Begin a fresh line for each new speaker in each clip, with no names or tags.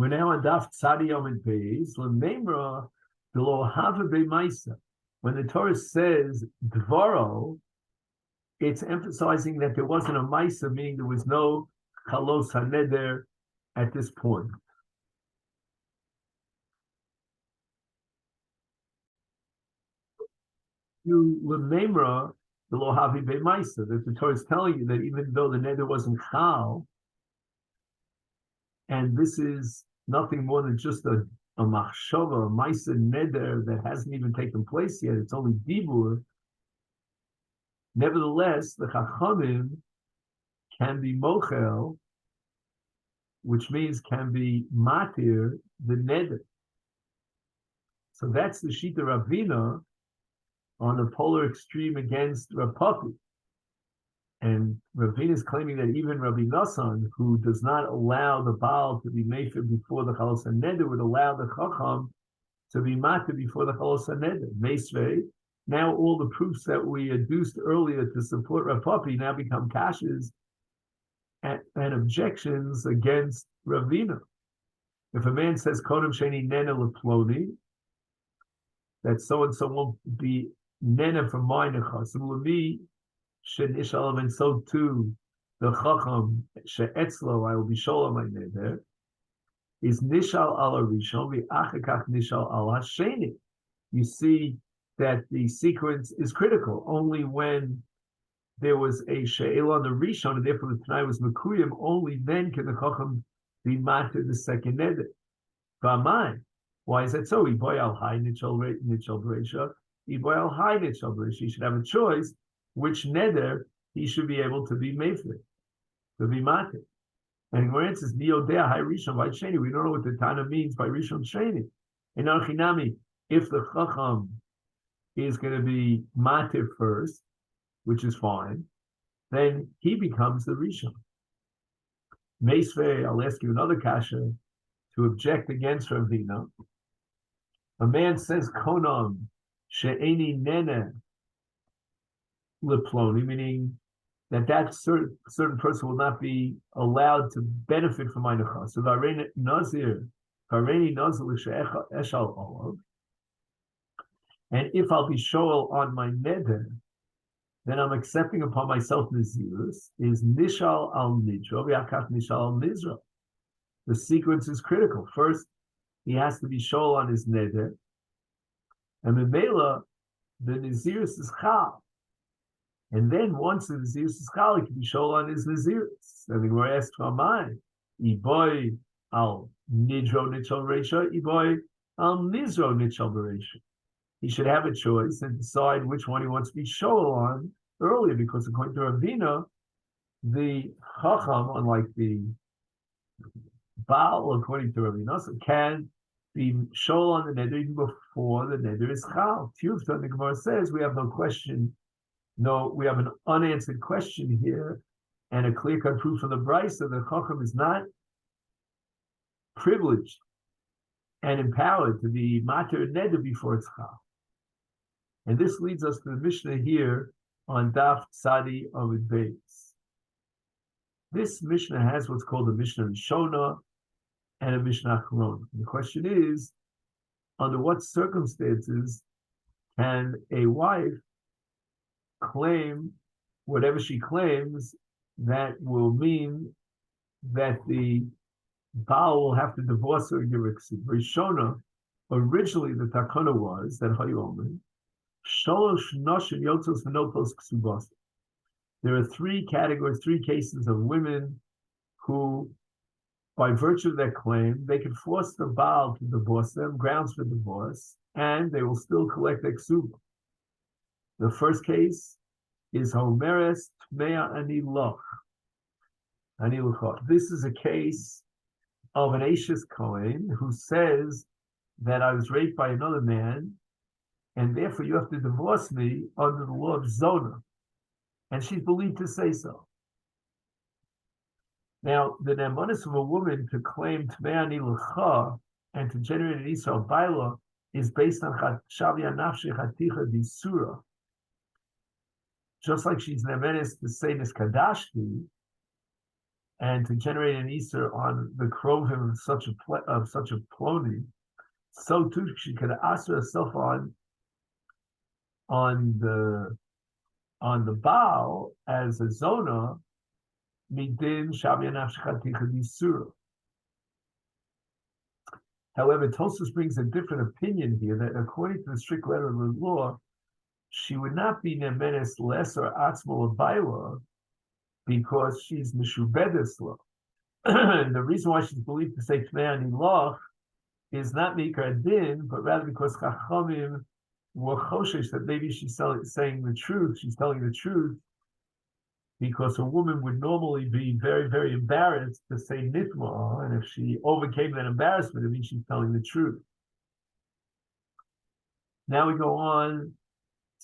We're now on Daf Tzadi Yom and Beis. L'meimra d'lo hava b'maisa. When the Torah says dvaro, it's emphasizing that there wasn't a maisa, meaning there was no chalos haneder at this point. You l'meimra d'lo hava b'maisa, that the Torah is telling you that even though the neder wasn't chal, and this is nothing more than just a machshava, a maisa neder that hasn't even taken place yet, it's only dibur. Nevertheless, the chachamim can be mochel, which means can be matir, the neder. So that's the Shita Ravina on the polar extreme against Rav Papi. And Ravina is claiming that even Rabbi Nassan, who does not allow the Baal to be mefer before the Chalos HaNeder, would allow the Chacham to be matir before the Chalos HaNeder. Meisvei. Now all the proofs that we adduced earlier to support Rav Papi now become kashas and objections against Ravina. If a man says Kodem Sheni Nena Leploni, that so and so won't be Nena for my nechasim, Lemi Shenishal, and so too the Chacham She'etzlo, I will be Sholem my neder, is Nishal ala Rishon v'achakach Nishal ala Sheni. You see that the sequence is critical. Only when there was a she'el on the Rishon, and therefore the Tanai was Mekuyim, only then can the Chacham be matir the second neder. V'amai. Why is that so? Iboy al hai nichol b'reisha. Iboy al hai nichol b'reisha. He should have a choice which neder he should be able to be mefer, to be matir. And where it says Niodea hai Rishon by Sheni, we don't know what the Tana means by Rishon Sheni. In Archinami, if the Chacham is going to be matir first, which is fine, then he becomes the Rishon. Meisvei, I'll ask you another kasha to object against Ravina. A man says konam she'eni nene leploni, meaning that certain person will not be allowed to benefit from my nechas. So vareni nazir l'she'eshal olav. And if I'll be shoel on my neder, then I'm accepting upon myself Nazirus, is Nishal al Nidro, v'akach Nishal al Nizra. The sequence is critical. First, he has to be shoel on his neder, and Memela, the Nazirus is Chal. And then once the Nazirus is Chal, he can be shoel on his Nazirus. And then we're asked from mine, Iboy al Nidro Nichal Reisha, Iboy al Nizro Nichal Bereisha. He should have a choice and decide which one he wants to be shoel on earlier, because according to Ravina, the Chacham, unlike the Baal, according to Ravina, can be shoel on the neder even before the neder is chal. Tiyufta, the Gemara says, we have no question, we have an unanswered question here, and a clear-cut proof from the Brisa that the Chacham is not privileged and empowered to be matir neder before it's chal. And this leads us to the Mishnah here on Daf Tzadi Amud Beis. This Mishnah has what's called a Mishnah Rishona and a Mishnah Acharona. The question is, under what circumstances can a wife claim whatever she claims that will mean that the Baal will have to divorce her and give her ksub? Rishona, originally the takana was that Yomi, there are three categories, three cases of women who, by virtue of their claim, they can force the Baal to divorce them, grounds for divorce, and they will still collect their ksuba. The first case is Homeres Tmea Ani Loch. This is a case of an Ashes Kohen who says that I was raped by another man, and therefore you have to divorce me under the law of Zona. And she's believed to say so. Now, the nemanis of a woman to claim Tme'ani L'cha and to generate an Israel Baila is based on Shavya Nafshi Chaticha Disura. Just like she's nemanis to say Niskadashti, and to generate an Easter on the krovim of such a ploni, so too she could ask herself on the Baal as a zona midin shabyanaf shchaticha disura. However, Tosfos brings a different opinion here that according to the strict letter of the law, she would not be nemenes less or atzmo baila because she's mishubedes law. And the reason why she's believed to say Tmei Ani Loch is not Mikra Din, but rather because Chachamim were choshesh that maybe she's saying the truth, she's telling the truth, because a woman would normally be very, very embarrassed to say Nitma, and if she overcame that embarrassment, it means she's telling the truth. Now we go on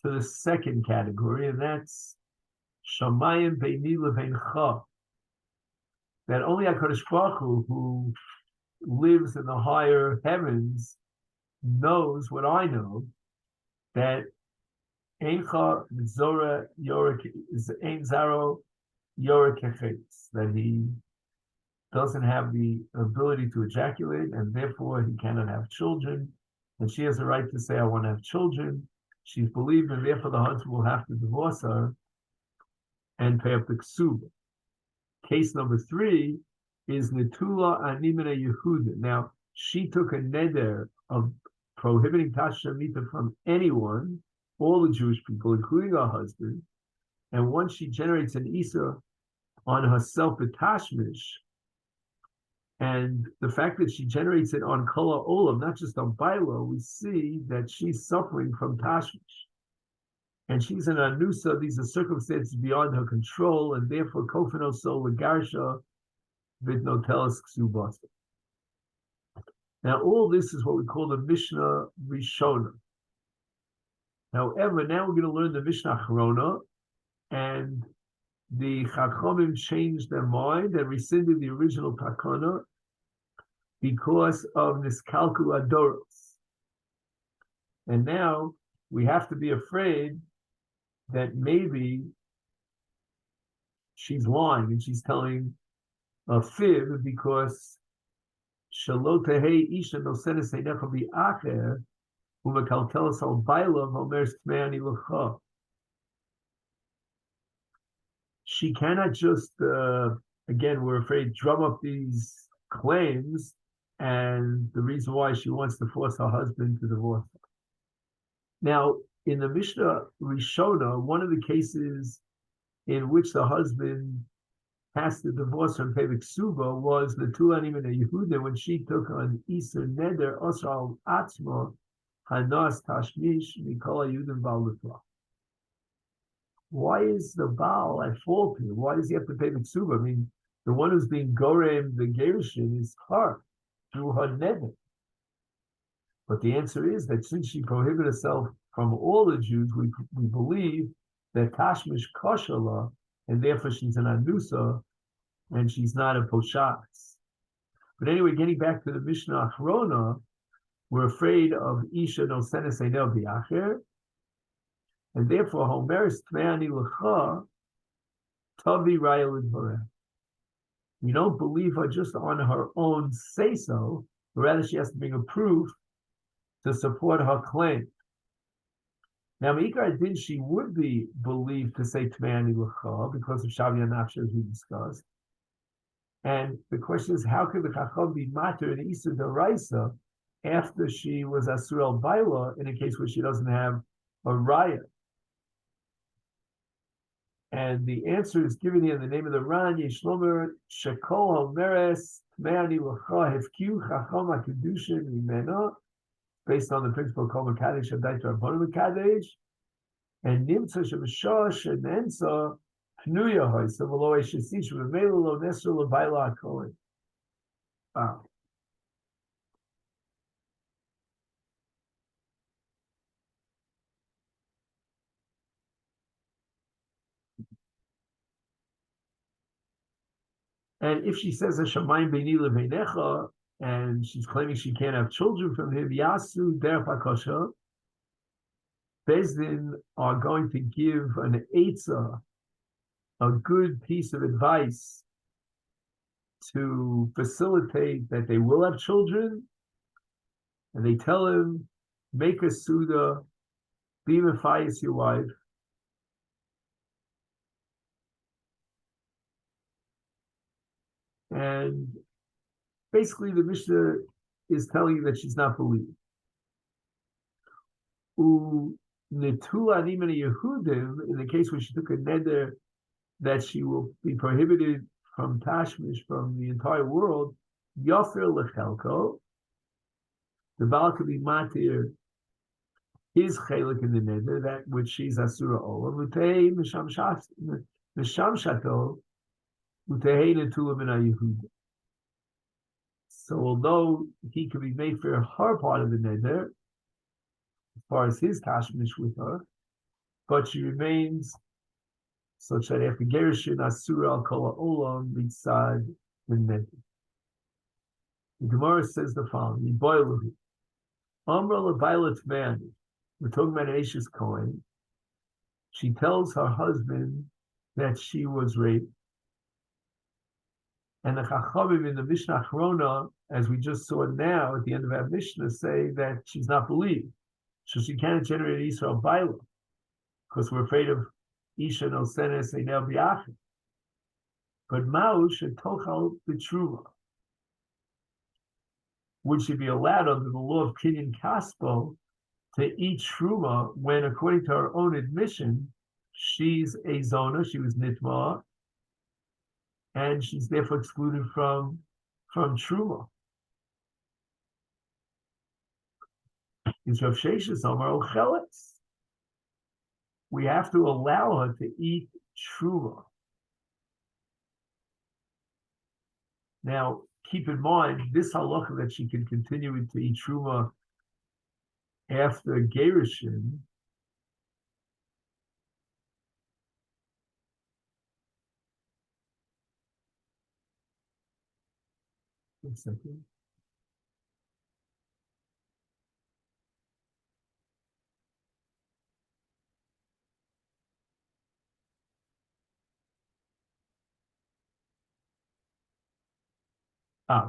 to the second category, and that's Shamayim Beini Leveincha. That only HaKadosh Baruch Hu, who lives in the higher heavens, knows what I know, that Eincha Zora Yorik is Ein Zaro Yorik Kechetz, that he doesn't have the ability to ejaculate, and therefore he cannot have children, and she has a right to say, I want to have children. She's believed, and therefore the husband will have to divorce her and pay up the ksuba. Case number 3 is Netula Animina Yehuda. Now, she took a neder of prohibiting Tasha Mita from anyone, all the Jewish people, including her husband, and once she generates an Isa on herself at Tashmish, and the fact that she generates it on Kala Olam, not just on Bailo, we see that she's suffering from Tashmish. And she's an Anusa, these are circumstances beyond her control, and therefore Kofino Sol Lagarsha Vidnotelis Ksubasa. Now, all this is what we call the Mishnah Rishona. However, now we're going to learn the Mishnah Achrona, and the Chachamim changed their mind and rescinded the original Takana because of Niskalku Adoros. And now we have to be afraid that maybe she's lying and she's telling a fib because Shalotahei Isha Nosenes Einecha Bi'acher Umekaltelos Al Baila V'Omer Tmei Ani L'cha. She cannot just, again, we're afraid, drum up these claims, and the reason why she wants to force her husband to divorce her. Now, in the Mishnah Rishona, one of the cases in which the husband has to divorce her and pay the ksuba was the Tulanim and Yehuda when she took on Isser Neder Osal Atzma Hanas Tashmish Mikola Yudim Balutla. Why is the Baal at fault here? Why does he have to pay the ksuba? I mean, the one who's being gorem the gerushin is her through her neder. But the answer is that since she prohibited herself from all the Jews, we believe that Tashmish Koshala, and therefore she's an Anusa, and she's not a Poshatz. But anyway, getting back to the Mishnah Achrona, we're afraid of Isha Nosenes Einel Bi'acher, and therefore Homeris Tmei Ani L'cha Tavi Raya L'dvareh. We don't believe her just on her own say-so, but rather she has to bring a proof to support her claim. Now, Meikar Din, she would be believed to say Tmei Ani L'cha because of Shavya Nafsha, as we discussed. And the question is, how could the Chacham be matter in Isa Daraisa after she was Asur El Baila in a case where she doesn't have a raya? And the answer is given here in the name of the Ran, Yeshlomer Shekol HaMeres Tmei Ani L'cha Hefkiu Chacham HaKedushin Mimena, based on the principle Kol Mekadesh Adait Rabbanim Mekadesh, and Nimtza Shemashah Shenensa Pnuya Hoysa V'lo Eshesish V'mela Lo Nesr L'Baila HaKohen. Wow. And if she says Hashamayim Beini Leveinecha, and she's claiming she can't have children from him, Yasu Derech HaKosha, Bezdin are going to give an Eitzah, a good piece of advice to facilitate that they will have children, and they tell him, make a suda, be Matthias your wife, and basically the Mishnah is telling you that she's not believed. Netula Nimene Yehudim, in the case where she took a neder that she will be prohibited from Tashmish, from the entire world, Yofir Lechelko, the Baal could be matir his chelik in the neder, that which she's asura olam, utei misham shato, utei netula mina Yehudim. So although he could be made for her part of the neder, as far as his tashmish with her, but she remains such that after gerushin asura al kol olam mitzad the neder. The Gemara says the following: Boilu, Amra leViolet man. We're talking about an Ashes Cohen. She tells her husband that she was raped, and the Chachamim in the Mishnah Achrona, as we just saw now at the end of our Mishnah, say that she's not believed, so she can't generate Israel Baila, because we're afraid of Isha no Senes Einel Biachim. But Maush and Tochal B'Truma, would she be allowed under the law of Kinyan Kaspo to eat Truma when, according to her own admission, she's a Zona, she was Nitma, and she's therefore excluded from Truma? Is Rav Sheshes Amar Ocheletz? We have to allow her to eat Truma. Now, keep in mind, this halacha that she can continue to eat Truma after Gerushin one second.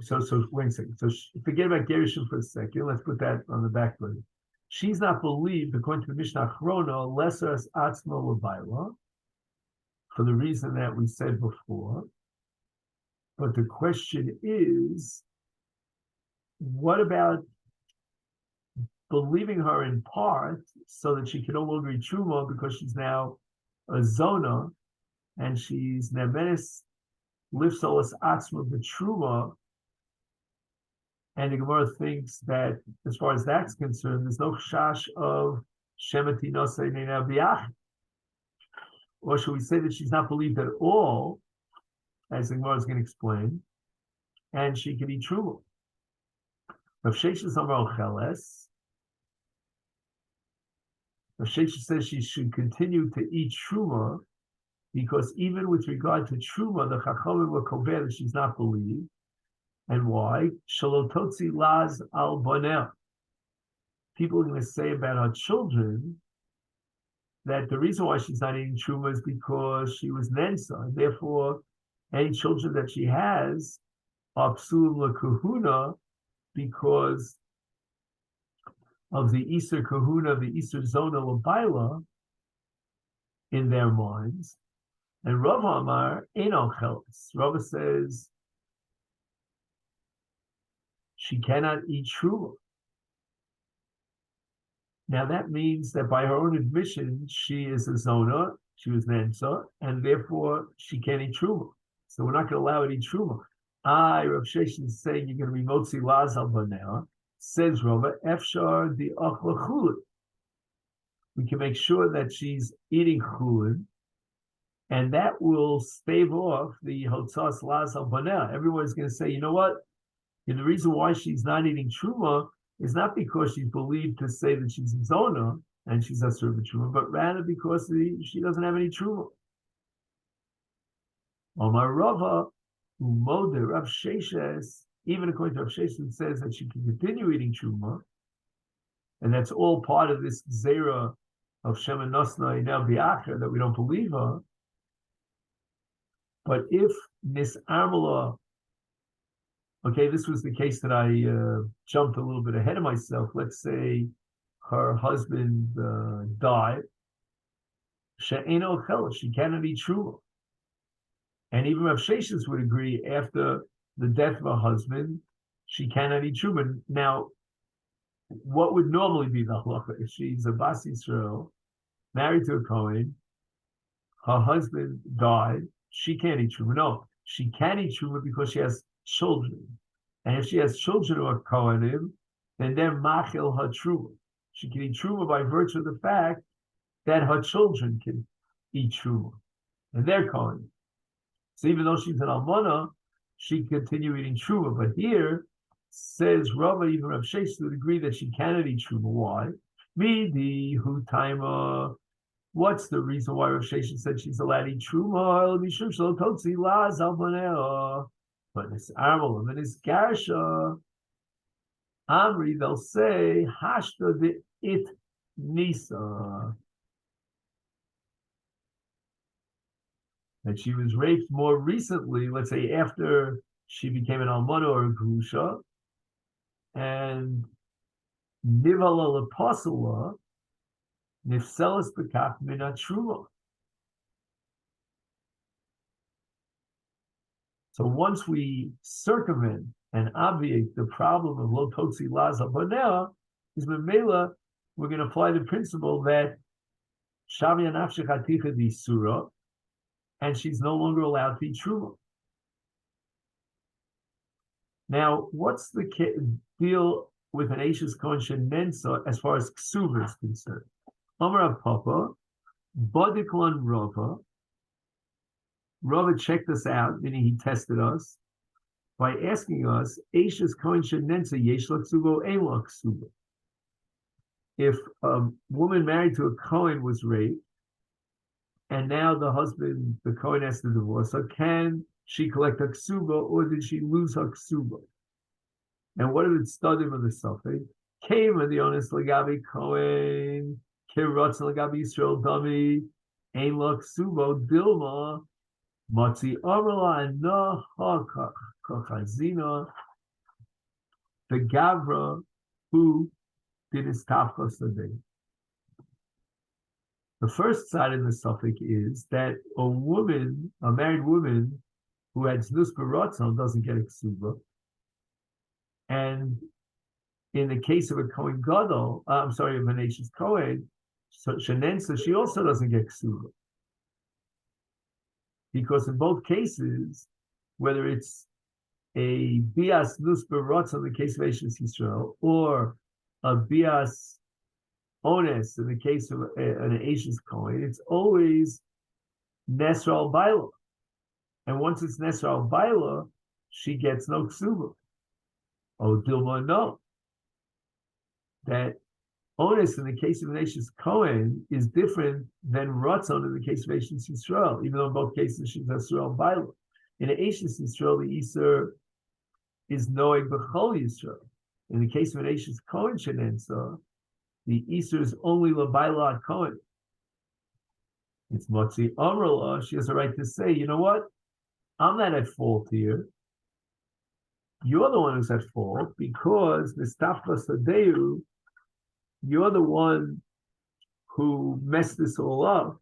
So wait a second. So forget about Gerushin for a second. Let's put that on the back burner. She's not believed, according to the Mishnah Achrona, lesser as atzmo l'bayla, for the reason that we said before. But the question is, what about believing her in part so that she can no longer eat Truma because she's now a Zona and she's Nemenis Lifsolas Atzma B'Truma, and the Gemara thinks that as far as that's concerned, there's no chash of Shemati Nosei Neina Biach. Or should we say that she's not believed at all, as the Gemara is going to explain, and she can eat Truma? Rav Sheshes Amar Cheles. Rav Sheshes says she should continue to eat Truma, because even with regard to Truma, the Chachamim were kover that she's not believed. And why? Shalototzi laz al bonel. People are going to say about her children that the reason why she's not eating Truma is because she was Nensa, and therefore any children that she has are psulim l'kahuna because of the Easter kahuna, the Easter zona l'baila in their minds. And Rav Amar Eino Cheles. Rav says she cannot eat Truma. Now that means that by her own admission, she is a Zona, she was Nensa, and therefore she can't eat Truma. So we're not going to allow her to eat Truma. Rav Sheshes is saying you're going to be Motzi Laz al Banea. Says Rava, Efshar the Achla Chulin. We can make sure that she's eating Chulin, and that will stave off the Hotzas Laz al Banea. Everyone's going to say, you know what? And the reason why she's not eating Truma is not because she's believed to say that she's a Zona and she's a servant Truma, but rather because she doesn't have any Truma. Omar Rava, Umoder, Rav Sheshes, even according to Rav Sheshes, says that she can continue eating Truma, and that's all part of this Zera of Shema Nosna Inel Biacher, that we don't believe her. But if Nis Amala Okay, this was the case that I jumped a little bit ahead of myself. Let's say her husband died. She'eno chela, she cannot eat truma. And even Rav Sheshes would agree after the death of her husband, she cannot eat truma. Now, what would normally be the halacha if she's a Bas Yisrael, married to a Kohen, her husband died, she can't eat truma. No, she can eat truma because she has children. And if she has children who are Kohanim, then they're machil her truma. She can eat truma by virtue of the fact that her children can eat truma. And they're Kohanim. So even though she's an almana, she can continue eating truma. But here, says Rava, even Rav Sheshes would agree that she cannot eat truma. Why? Midi hu taima. What's the reason why Rav Sheshes said she's allowed to eat truma? But this Armalim and this Garsha, Amri, they'll say, Hashta the it Nisa. That she was raped more recently, let's say after she became an almana or a grusha, and nivala lepasula nifselas bekach minat truma. So once we circumvent and obviate the problem of lo totzi laza banea, is memela, we're going to apply the principle that shavya nafshech aticha di surah, and she's no longer allowed to eat truma. Now, what's the deal with an Ashes Kohen Shenensa as far as ksuva is concerned? Amar Papa, Bodiklan Rava. Rava checked us out, meaning he tested us, by asking us, Ashes Kohen Shenensa yesh la ksuva, ein la ksuva. If a woman married to a Kohen was raped, and now the husband, the Kohen, has to divorce her, can she collect her ksuba, or did she lose her ksuba? And what did it study of the suffix? Came in the honest legabi Kohen, kirotz legabi Yisrael dami, ein la ksuba, dilma, matzi amrla, and na ha kachazina, the gavra who did his tafchos today. The first side of the suffix is that a woman, a married woman, who had znus b'ratzon doesn't get a ksuba. And in the case of a Kohen Gadol, of an Ashes Kohen, so Shenensa, she also doesn't get ksuba. Because in both cases, whether it's a bias znus b'ratzon in the case of Ashes Yisrael, or a bias ones in the case of an Ashes Kohen, it's always Nesra al-Baila. And once it's Nesra al-Baila, she gets no ksuba. Oh, Dilma, no. That onus in the case of an Ashes Kohen is different than Ratzon in the case of Ashes Yisrael, even though in both cases she's Nesra al-Baila. In an Ashes Yisrael, the Isser is Noeg B'chol Yisrael. In the case of an Ashes Kohen Shenensa, the Isser is only Labaila Kohen. It's Motzi Amrala. She has a right to say, you know what? I'm not at fault here. You're the one who's at fault because the Stafka Sadeu, you're the one who messed this all up.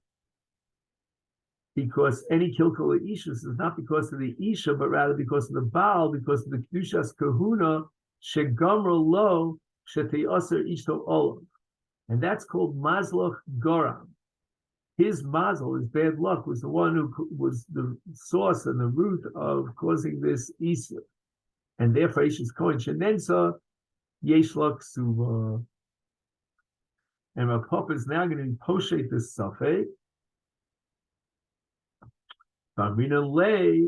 Because any kilkul Ishus is not because of the Isha, but rather because of the Baal, because of the Kedushas Kahuna, Shegamra Lo, Sheti Aser Ishto Olam. And that's called Mazloch Goram. His mazel, his bad luck, was the one who was the source and the root of causing this Isra. And therefore, Ashes Kohen Shenensa, Yesh La Ksuva. And Rav Papa is now going to poshet this suffix. Bamina Lei,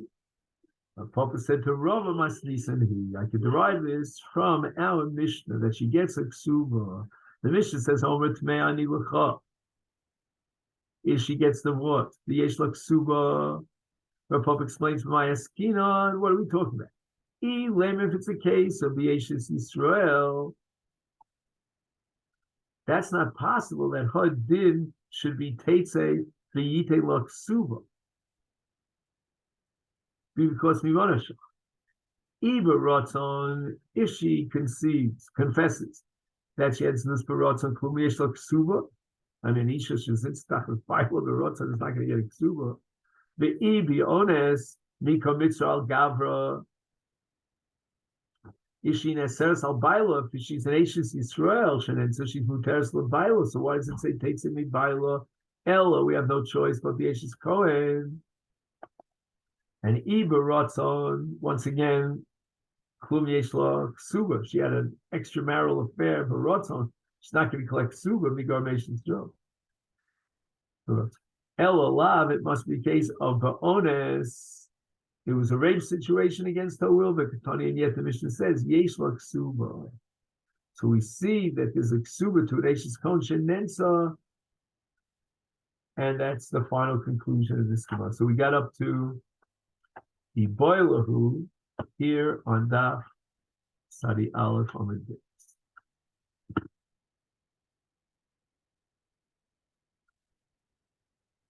Rav Papa said to Rava Masnisan he, I could derive this from our Mishnah, that she gets a Ksuva. The Mishnah says, Omer Tmei Ani L'cha. If she gets divorced, the Yesh La Ksuba, Rav Papa explains, Maya Skinon, what are we talking about? If it's a case of the Ashes Yisrael, that's not possible that her din should be Teitze V'yite La Ksuba. Because Mimonashah. Iba Rotzon, if she confesses that she had Znus Barotzon, Klumiyesh Ksuba, and an Isha Shazitztach with Bible, the Rotzon is not going to get a Ksuba. The Ibi Ones, Miko Mitzvah al Gavra, Ishin Eseres al Baila, if she's an Ashes Yisrael, and so she's Muteres al Baila, so why does it say takes in me Baila? Ella, we have no choice but the Ashes Kohen. And Iba Rotzon, once again, Klum Yesh Lo Ksuba. She had an extramarital affair, but Rotzon, she's not going to collect Ksuba, Migar Mason's job. El Olav, it must be a case of Ba'ones. It was a rape situation against her will, but Katani, and yet the Mishnah says, Yesh Lo Ksuba. So we see that there's a Ksuba to an Ashes Kon Shenensa, and that's the final conclusion of this Gemara. So we got up to the Boilahu here on Daf Sadi Aleph Amid.